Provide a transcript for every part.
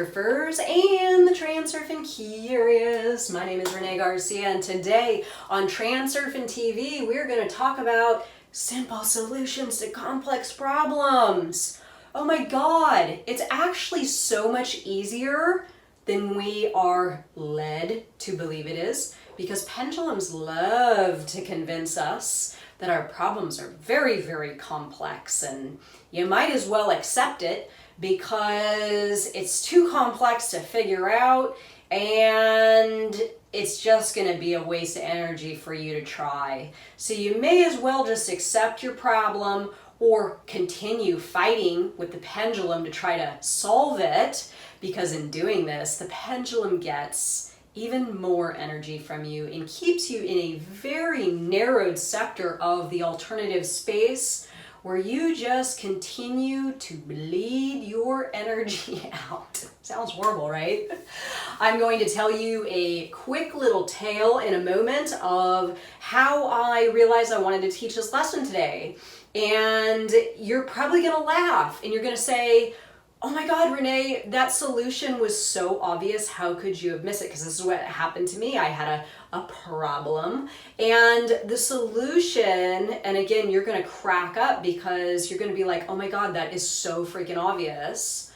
Transurfers and the Transurfing Curious. My name is Renee Garcia, and today on TransurfingTV we're going to talk about simple solutions to complex problems. Oh my god, it's actually so much easier than we are led to believe it is, because pendulums love to convince us that our problems are very, very complex, and you might as well accept it because it's too complex to figure out and it's just going to be a waste of energy for you to try. So you may as well just accept your problem or continue fighting with the pendulum to try to solve it, because in doing this, the pendulum gets even more energy from you and keeps you in a very narrowed sector of the alternative space where you just continue to bleed your energy out. Sounds horrible, right? I'm going to tell you a quick little tale in a moment of how I realized I wanted to teach this lesson today. And you're probably gonna laugh and you're gonna say, oh my God, Renee, that solution was so obvious. How could you have missed it? Because this is what happened to me. I had a problem, and the solution, and again, you're going to crack up because you're going to be like, oh my God, that is so freaking obvious.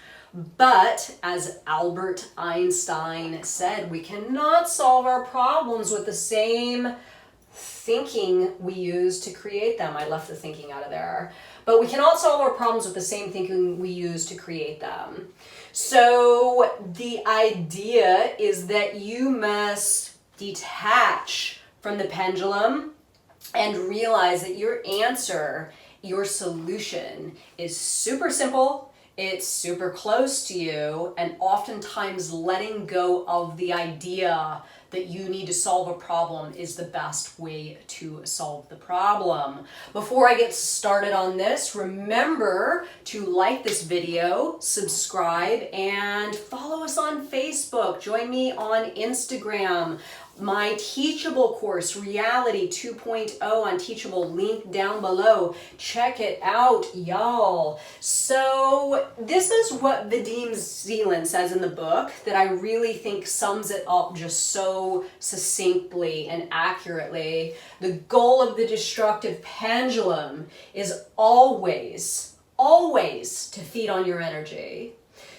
But as Albert Einstein said, we cannot solve our problems with the same thinking we use to create them. I left the thinking out of there. But we cannot solve our problems with the same thinking we use to create them. So the idea is that you must detach from the pendulum and realize that your answer, your solution is super simple, it's super close to you, and oftentimes letting go of the idea that you need to solve a problem is the best way to solve the problem. Before I get started on this, remember to like this video, subscribe, and follow us on Facebook. Join me on Instagram. My Teachable course, Reality 2.0 on Teachable, link down below. Check it out, y'all. So this is what Vadim Zeland says in the book that I really think sums it up just so succinctly and accurately. The goal of the destructive pendulum is always to feed on your energy.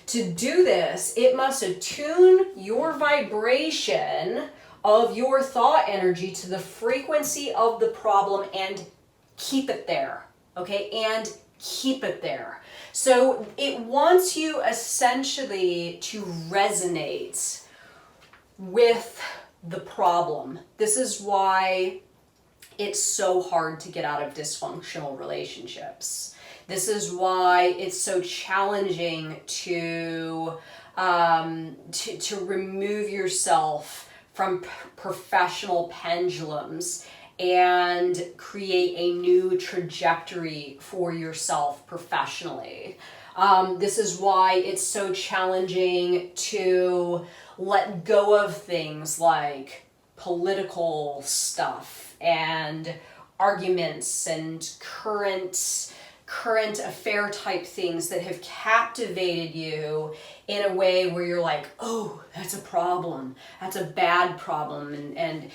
To do this, it must attune your vibration of your thought energy to the frequency of the problem and keep it there, okay? And keep it there. So it wants you essentially to resonate with the problem. This is why it's so hard to get out of dysfunctional relationships. This is why it's so challenging to remove yourself from professional pendulums and create a new trajectory for yourself professionally. This is why it's so challenging to let go of things like political stuff and arguments and current affair type things that have captivated you in a way where you're like, oh, that's a problem. That's a bad problem. And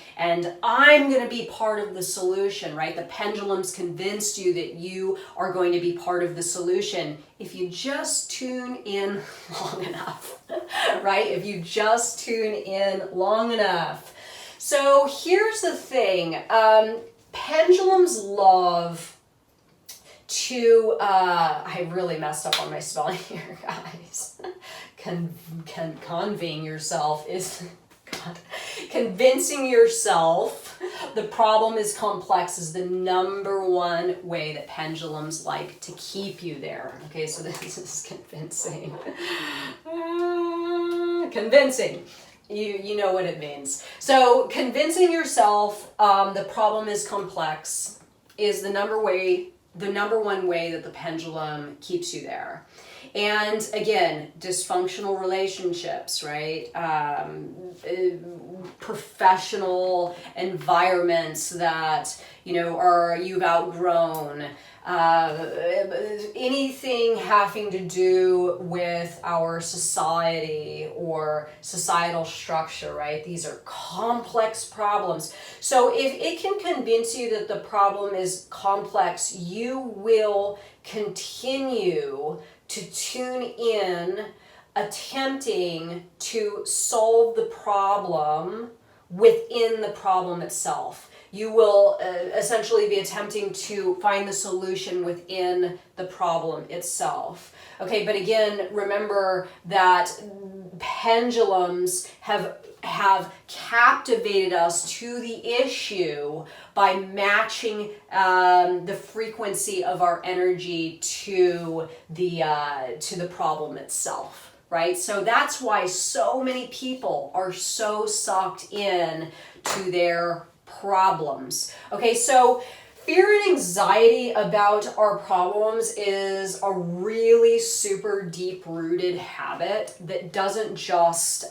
I'm going to be part of the solution, right? The pendulum's convinced you that you are going to be part of the solution if you just tune in long enough, right? If you just tune in long enough. So here's the thing. Pendulums love to, I really messed up on my spelling here, guys. Conveying yourself is, God, convincing yourself the problem is complex is the number one way that pendulums like to keep you there. Okay, so this is convincing. Convincing. You know what it means. So convincing yourself the problem is complex is the number one way that the pendulum keeps you there. And again, dysfunctional relationships, right? Professional environments that, you've outgrown. Anything having to do with our society or societal structure, right? These are complex problems. So if it can convince you that the problem is complex, you will continue to tune in, attempting to solve the problem within the problem itself. You will essentially be attempting to find the solution within the problem itself. Okay, but again, remember that pendulums have captivated us to the issue by matching the frequency of our energy to the problem itself. Right? So that's why so many people are so sucked in to their problems. Okay, so fear and anxiety about our problems is a really super deep-rooted habit that doesn't just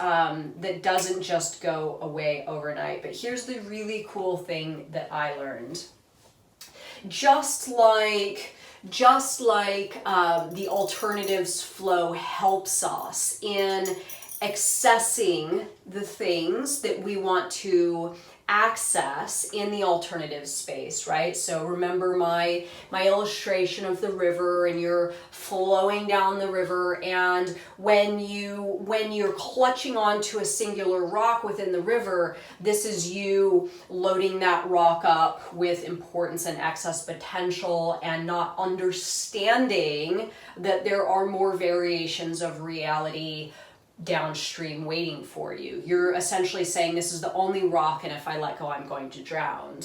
go away overnight. But here's the really cool thing that I learned. Just like the alternatives flow helps us in accessing the things that we want to access in the alternative space, right? So remember my illustration of the river, and you're flowing down the river, and when you're clutching onto a singular rock within the river, this is you loading that rock up with importance and excess potential, and not understanding that there are more variations of reality downstream waiting for you. You're essentially saying this is the only rock, and if I let go, I'm going to drown.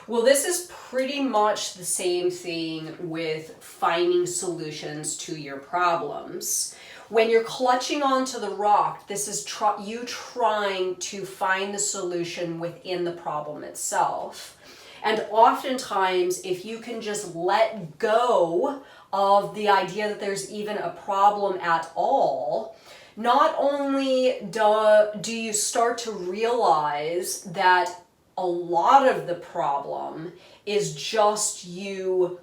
Well, this is pretty much the same thing with finding solutions to your problems. When you're clutching onto the rock, this is you trying to find the solution within the problem itself. And oftentimes, if you can just let go of the idea that there's even a problem at all, not only do you start to realize that a lot of the problem is just you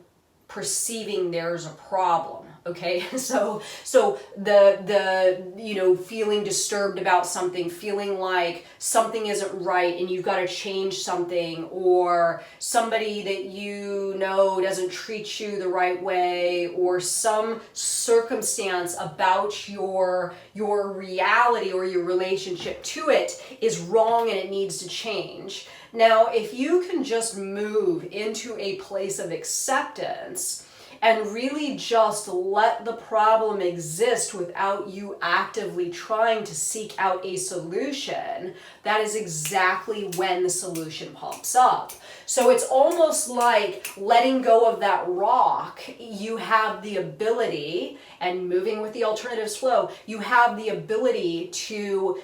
perceiving there's a problem. Okay, so the feeling disturbed about something, feeling like something isn't right and you've got to change something, or somebody that doesn't treat you the right way, or some circumstance about your reality or your relationship to it is wrong and it needs to change. Now, if you can just move into a place of acceptance and really just let the problem exist without you actively trying to seek out a solution, that is exactly when the solution pops up. So it's almost like letting go of that rock. You have the ability, and moving with the alternatives flow, you have the ability to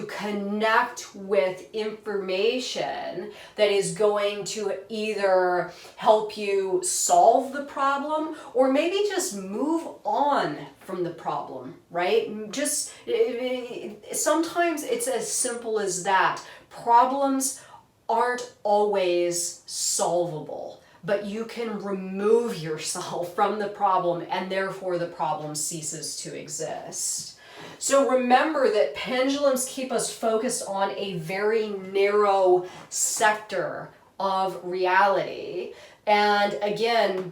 connect with information that is going to either help you solve the problem, or maybe just move on from the problem, right? Sometimes it's as simple as that. Problems aren't always solvable, but you can remove yourself from the problem, and therefore the problem ceases to exist. So remember that pendulums keep us focused on a very narrow sector of reality. And again,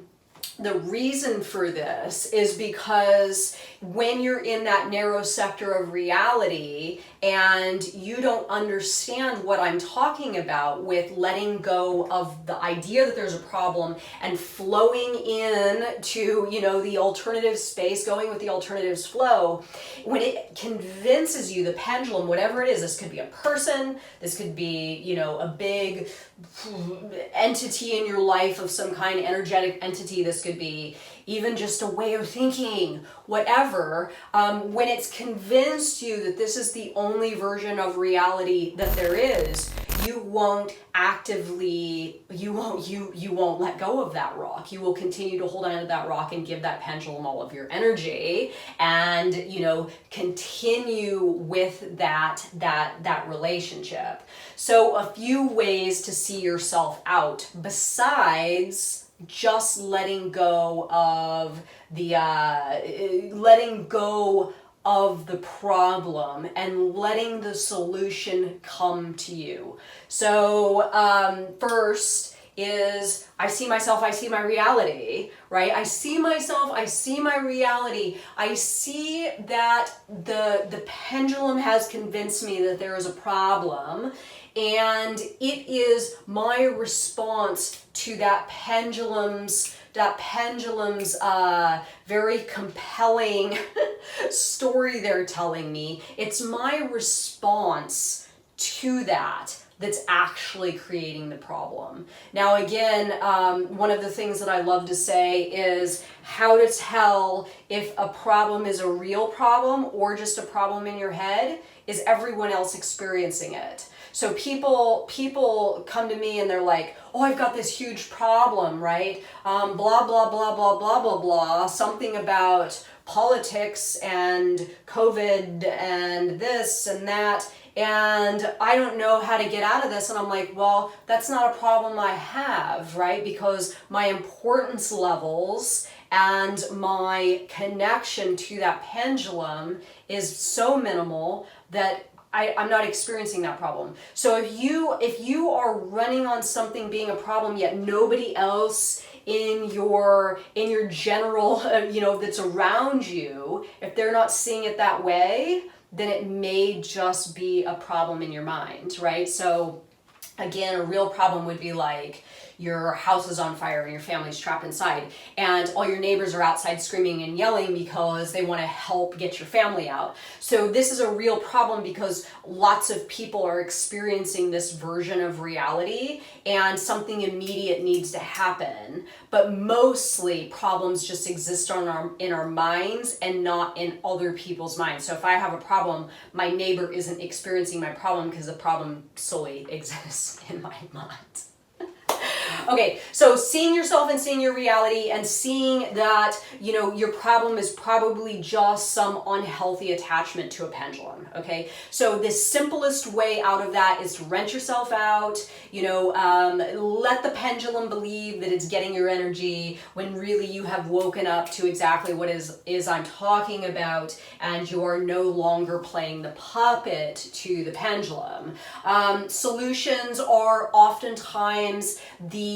the reason for this is because when you're in that narrow sector of reality and you don't understand what I'm talking about with letting go of the idea that there's a problem and flowing in to, the alternative space, going with the alternatives flow, when it convinces you, the pendulum, whatever it is, this could be a person, this could be, a big entity in your life of some kind, energetic entity, this could be even just a way of thinking, whatever, when it's convinced you that this is the only version of reality that there is, you won't let go of that rock. You will continue to hold on to that rock and give that pendulum all of your energy, and continue with that relationship. So a few ways to see yourself out besides just letting go of the problem and letting the solution come to you. So first is I see myself, I see my reality, right? I see myself, I see my reality. I see that the pendulum has convinced me that there is a problem, and it is my response to that pendulum's very compelling story they're telling me. It's my response to that's actually creating the problem. Now again, one of the things that I love to say is how to tell if a problem is a real problem or just a problem in your head is everyone else experiencing it. So people come to me and they're like, oh, I've got this huge problem, right? Blah, blah, blah, blah, blah, blah, blah, something about politics and COVID and this and that, and I don't know how to get out of this. And I'm like, well, that's not a problem I have, right? Because my importance levels and my connection to that pendulum is so minimal that I'm not experiencing that problem. So if you are running on something being a problem, yet nobody else in your general, that's around you, if they're not seeing it that way, then it may just be a problem in your mind, right? So again, a real problem would be like your house is on fire and your family's trapped inside, and all your neighbors are outside screaming and yelling because they want to help get your family out. So this is a real problem because lots of people are experiencing this version of reality and something immediate needs to happen. But mostly problems just exist in our minds and not in other people's minds. So if I have a problem, my neighbor isn't experiencing my problem because the problem solely exists in my mind. Okay, so seeing yourself and seeing your reality and seeing that, your problem is probably just some unhealthy attachment to a pendulum, okay? So the simplest way out of that is to rent yourself out, let the pendulum believe that it's getting your energy when really you have woken up to exactly what is I'm talking about, and you are no longer playing the puppet to the pendulum. Solutions are oftentimes the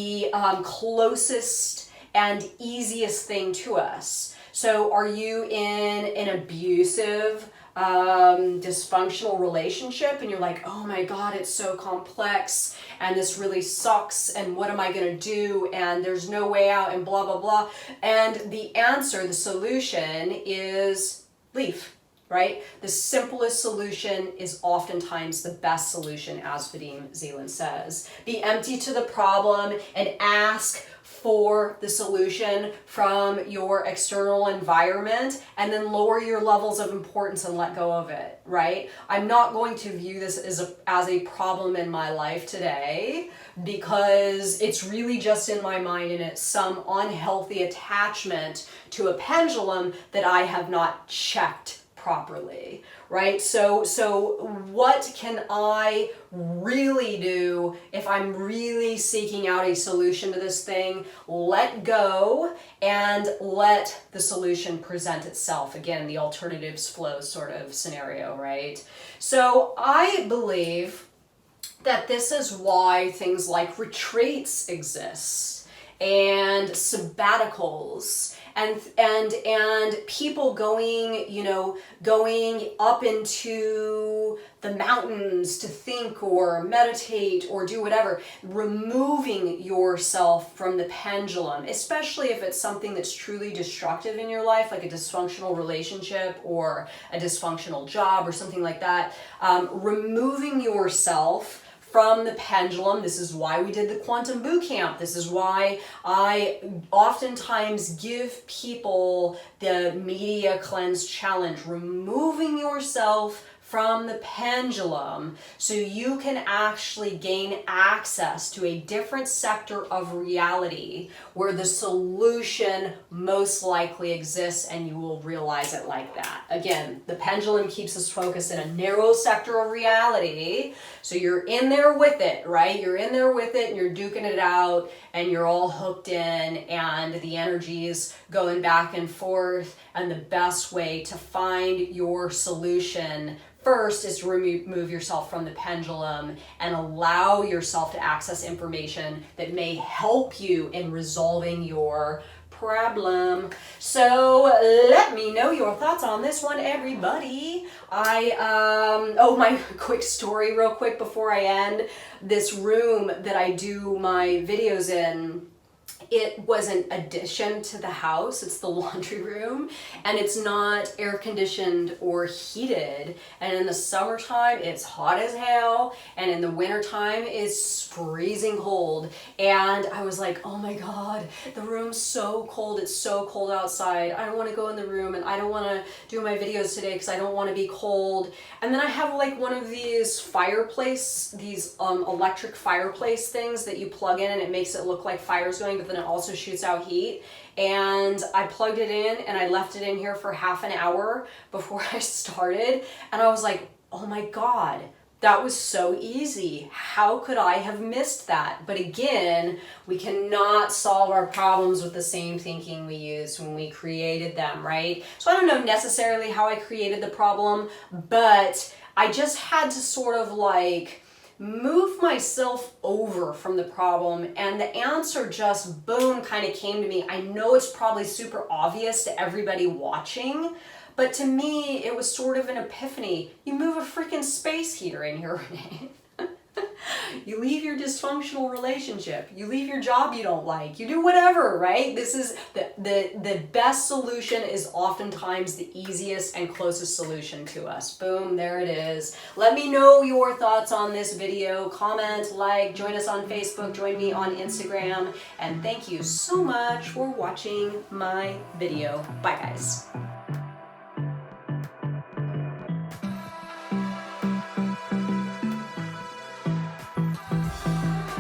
closest and easiest thing to us. So are you in an abusive, dysfunctional relationship and you're like, oh my God, it's so complex and this really sucks and what am I going to do and there's no way out and blah, blah, blah. And the answer, the solution is leave. Right? The simplest solution is oftentimes the best solution, as Vadim Zeland says. Be empty to the problem and ask for the solution from your external environment, and then lower your levels of importance and let go of it, right? I'm not going to view this as a problem in my life today because it's really just in my mind and it's some unhealthy attachment to a pendulum that I have not checked properly, right? So what can I really do if I'm really seeking out a solution to this thing? Let go and let the solution present itself. Again, the alternatives flow sort of scenario, right? So I believe that this is why things like retreats exist and sabbaticals and people going up into the mountains to think or meditate or do whatever, removing yourself from the pendulum, especially if it's something that's truly destructive in your life, like a dysfunctional relationship or a dysfunctional job or something like that, removing yourself from the pendulum. This is why we did the quantum boot camp. This is why I oftentimes give people the media cleanse challenge, removing yourself from the pendulum so you can actually gain access to a different sector of reality where the solution most likely exists, and you will realize it like that. Again, the pendulum keeps us focused in a narrow sector of reality, so you're in there with it, right? You're in there with it and you're duking it out and you're all hooked in, and the energy is going back and forth, and the best way to find your solution first is to remove yourself from the pendulum and allow yourself to access information that may help you in resolving your problem. So let me know your thoughts on this one, everybody. My quick story real quick before I end. This room that I do my videos in, it was an addition to the house. It's the laundry room, and it's not air conditioned or heated. And in the summertime, it's hot as hell, and in the wintertime, it's freezing cold. And I was like, oh my God, the room's so cold. It's so cold outside. I don't want to go in the room, and I don't want to do my videos today because I don't want to be cold. And then I have like one of these fireplace, these electric fireplace things that you plug in, and it makes it look like fire's going, but then it also shoots out heat. And I plugged it in and I left it in here for half an hour before I started. And I was like, oh my God, that was so easy. How could I have missed that? But again, we cannot solve our problems with the same thinking we used when we created them, right? So I don't know necessarily how I created the problem, but I just had to sort of like move myself over from the problem, and the answer just boom kind of came to me. I know it's probably super obvious to everybody watching, but to me it was sort of an epiphany. You move a freaking space heater in here, Renee. You leave your dysfunctional relationship, you leave your job you don't like, you do whatever, right? This is the best solution is oftentimes the easiest and closest solution to us. Boom, there it is. Let me know your thoughts on this video. Comment, like, join us on Facebook, join me on Instagram, and thank you so much for watching my video. Bye guys.